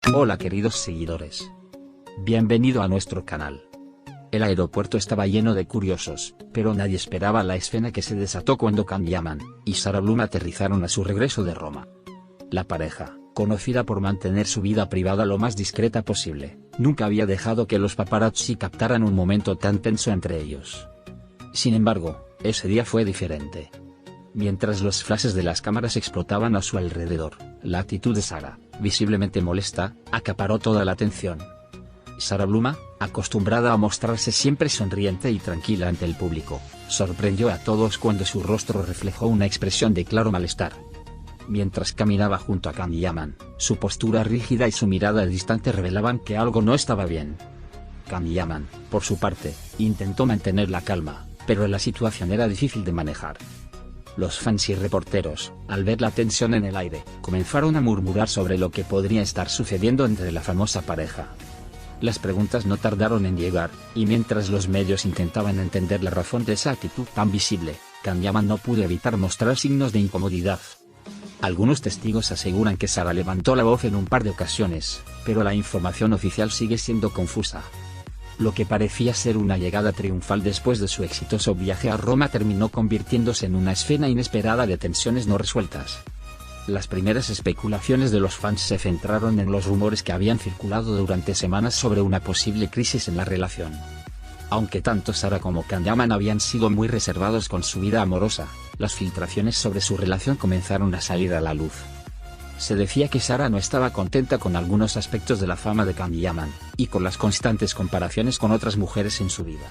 Hola queridos seguidores. Bienvenido a nuestro canal. El aeropuerto estaba lleno de curiosos, pero nadie esperaba la escena que se desató cuando Can Yaman y Sarah Bloom aterrizaron a su regreso de Roma. La pareja, conocida por mantener su vida privada lo más discreta posible, nunca había dejado que los paparazzi captaran un momento tan tenso entre ellos. Sin embargo, ese día fue diferente. Mientras los flashes de las cámaras explotaban a su alrededor, la actitud de Sarah, visiblemente molesta, acaparó toda la atención. Sarah Bloom, acostumbrada a mostrarse siempre sonriente y tranquila ante el público, sorprendió a todos cuando su rostro reflejó una expresión de claro malestar. Mientras caminaba junto a Can Yaman, su postura rígida y su mirada distante revelaban que algo no estaba bien. Can Yaman, por su parte, intentó mantener la calma, pero la situación era difícil de manejar. Los fans y reporteros, al ver la tensión en el aire, comenzaron a murmurar sobre lo que podría estar sucediendo entre la famosa pareja. Las preguntas no tardaron en llegar, y mientras los medios intentaban entender la razón de esa actitud tan visible, Can Yaman no pudo evitar mostrar signos de incomodidad. Algunos testigos aseguran que Sarah levantó la voz en un par de ocasiones, pero la información oficial sigue siendo confusa. Lo que parecía ser una llegada triunfal después de su exitoso viaje a Roma terminó convirtiéndose en una escena inesperada de tensiones no resueltas. Las primeras especulaciones de los fans se centraron en los rumores que habían circulado durante semanas sobre una posible crisis en la relación. Aunque tanto Sarah como Can Yaman habían sido muy reservados con su vida amorosa, las filtraciones sobre su relación comenzaron a salir a la luz. Se decía que Sarah no estaba contenta con algunos aspectos de la fama de Can Yaman, y con las constantes comparaciones con otras mujeres en su vida.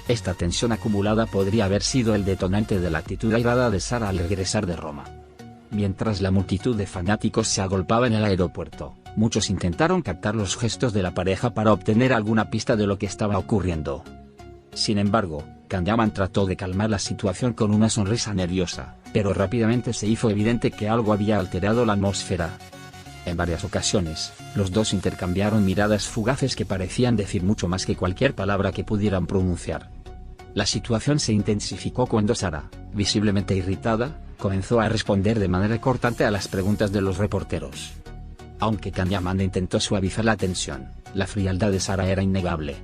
Esta tensión acumulada podría haber sido el detonante de la actitud airada de Sarah al regresar de Roma. Mientras la multitud de fanáticos se agolpaba en el aeropuerto, muchos intentaron captar los gestos de la pareja para obtener alguna pista de lo que estaba ocurriendo. Sin embargo, Can Yaman trató de calmar la situación con una sonrisa nerviosa, pero rápidamente se hizo evidente que algo había alterado la atmósfera. En varias ocasiones, los dos intercambiaron miradas fugaces que parecían decir mucho más que cualquier palabra que pudieran pronunciar. La situación se intensificó cuando Sarah, visiblemente irritada, comenzó a responder de manera cortante a las preguntas de los reporteros. Aunque Can Yaman intentó suavizar la tensión, la frialdad de Sarah era innegable.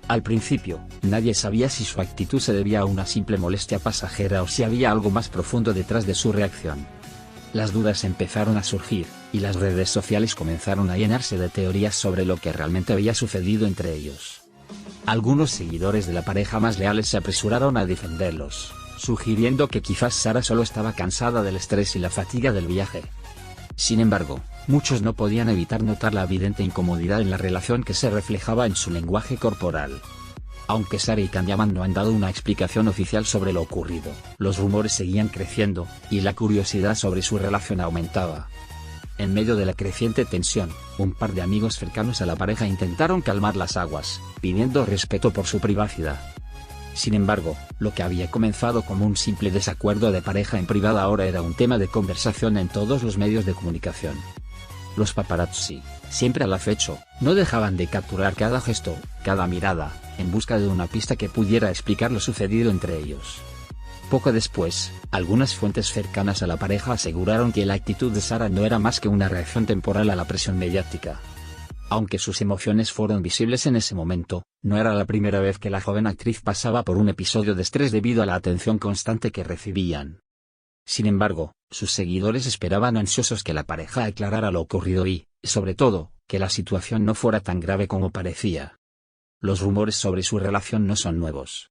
Al principio, nadie sabía si su actitud se debía a una simple molestia pasajera o si había algo más profundo detrás de su reacción. Las dudas empezaron a surgir, y las redes sociales comenzaron a llenarse de teorías sobre lo que realmente había sucedido entre ellos. Algunos seguidores de la pareja más leales se apresuraron a defenderlos, sugiriendo que quizás Sarah solo estaba cansada del estrés y la fatiga del viaje. Sin embargo, muchos no podían evitar notar la evidente incomodidad en la relación que se reflejaba en su lenguaje corporal. Aunque Sarah y Can Yaman no han dado una explicación oficial sobre lo ocurrido, los rumores seguían creciendo, y la curiosidad sobre su relación aumentaba. En medio de la creciente tensión, un par de amigos cercanos a la pareja intentaron calmar las aguas, pidiendo respeto por su privacidad. Sin embargo, lo que había comenzado como un simple desacuerdo de pareja en privado ahora era un tema de conversación en todos los medios de comunicación. Los paparazzi, siempre al acecho, no dejaban de capturar cada gesto, cada mirada, en busca de una pista que pudiera explicar lo sucedido entre ellos. Poco después, algunas fuentes cercanas a la pareja aseguraron que la actitud de Sarah no era más que una reacción temporal a la presión mediática. Aunque sus emociones fueron visibles en ese momento, no era la primera vez que la joven actriz pasaba por un episodio de estrés debido a la atención constante que recibían. Sin embargo, sus seguidores esperaban ansiosos que la pareja aclarara lo ocurrido y, sobre todo, que la situación no fuera tan grave como parecía. Los rumores sobre su relación no son nuevos.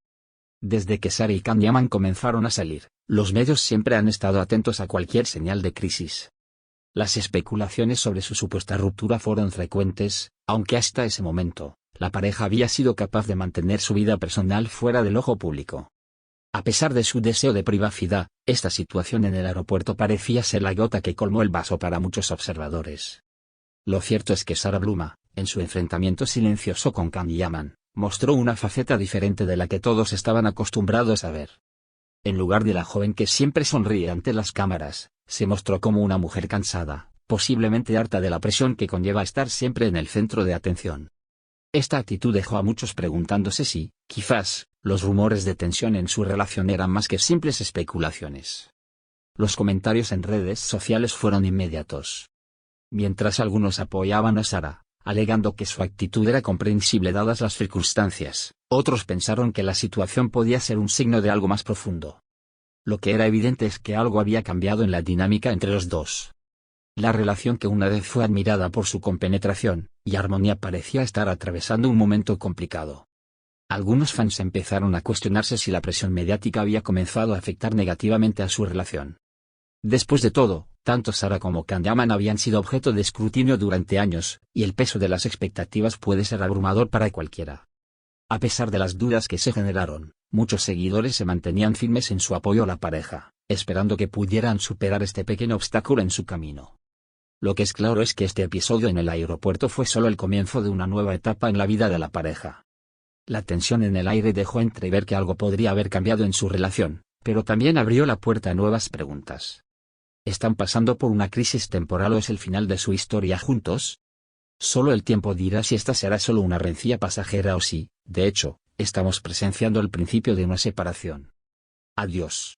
Desde que Sarah y Can Yaman comenzaron a salir, los medios siempre han estado atentos a cualquier señal de crisis. Las especulaciones sobre su supuesta ruptura fueron frecuentes, aunque hasta ese momento, la pareja había sido capaz de mantener su vida personal fuera del ojo público. A pesar de su deseo de privacidad, esta situación en el aeropuerto parecía ser la gota que colmó el vaso para muchos observadores. Lo cierto es que Sarah Bloom, en su enfrentamiento silencioso con Can Yaman, mostró una faceta diferente de la que todos estaban acostumbrados a ver. En lugar de la joven que siempre sonríe ante las cámaras, se mostró como una mujer cansada, posiblemente harta de la presión que conlleva estar siempre en el centro de atención. Esta actitud dejó a muchos preguntándose si, quizás, los rumores de tensión en su relación eran más que simples especulaciones. Los comentarios en redes sociales fueron inmediatos. Mientras algunos apoyaban a Sara, alegando que su actitud era comprensible dadas las circunstancias, otros pensaron que la situación podía ser un signo de algo más profundo. Lo que era evidente es que algo había cambiado en la dinámica entre los dos. La relación que una vez fue admirada por su compenetración y armonía parecía estar atravesando un momento complicado. Algunos fans empezaron a cuestionarse si la presión mediática había comenzado a afectar negativamente a su relación. Después de todo, tanto Sara como Can habían sido objeto de escrutinio durante años, y el peso de las expectativas puede ser abrumador para cualquiera. A pesar de las dudas que se generaron, muchos seguidores se mantenían firmes en su apoyo a la pareja, esperando que pudieran superar este pequeño obstáculo en su camino. Lo que es claro es que este episodio en el aeropuerto fue solo el comienzo de una nueva etapa en la vida de la pareja. La tensión en el aire dejó entrever que algo podría haber cambiado en su relación, pero también abrió la puerta a nuevas preguntas. ¿Están pasando por una crisis temporal o es el final de su historia juntos? Solo el tiempo dirá si esta será solo una rencilla pasajera o si, de hecho, estamos presenciando el principio de una separación. Adiós.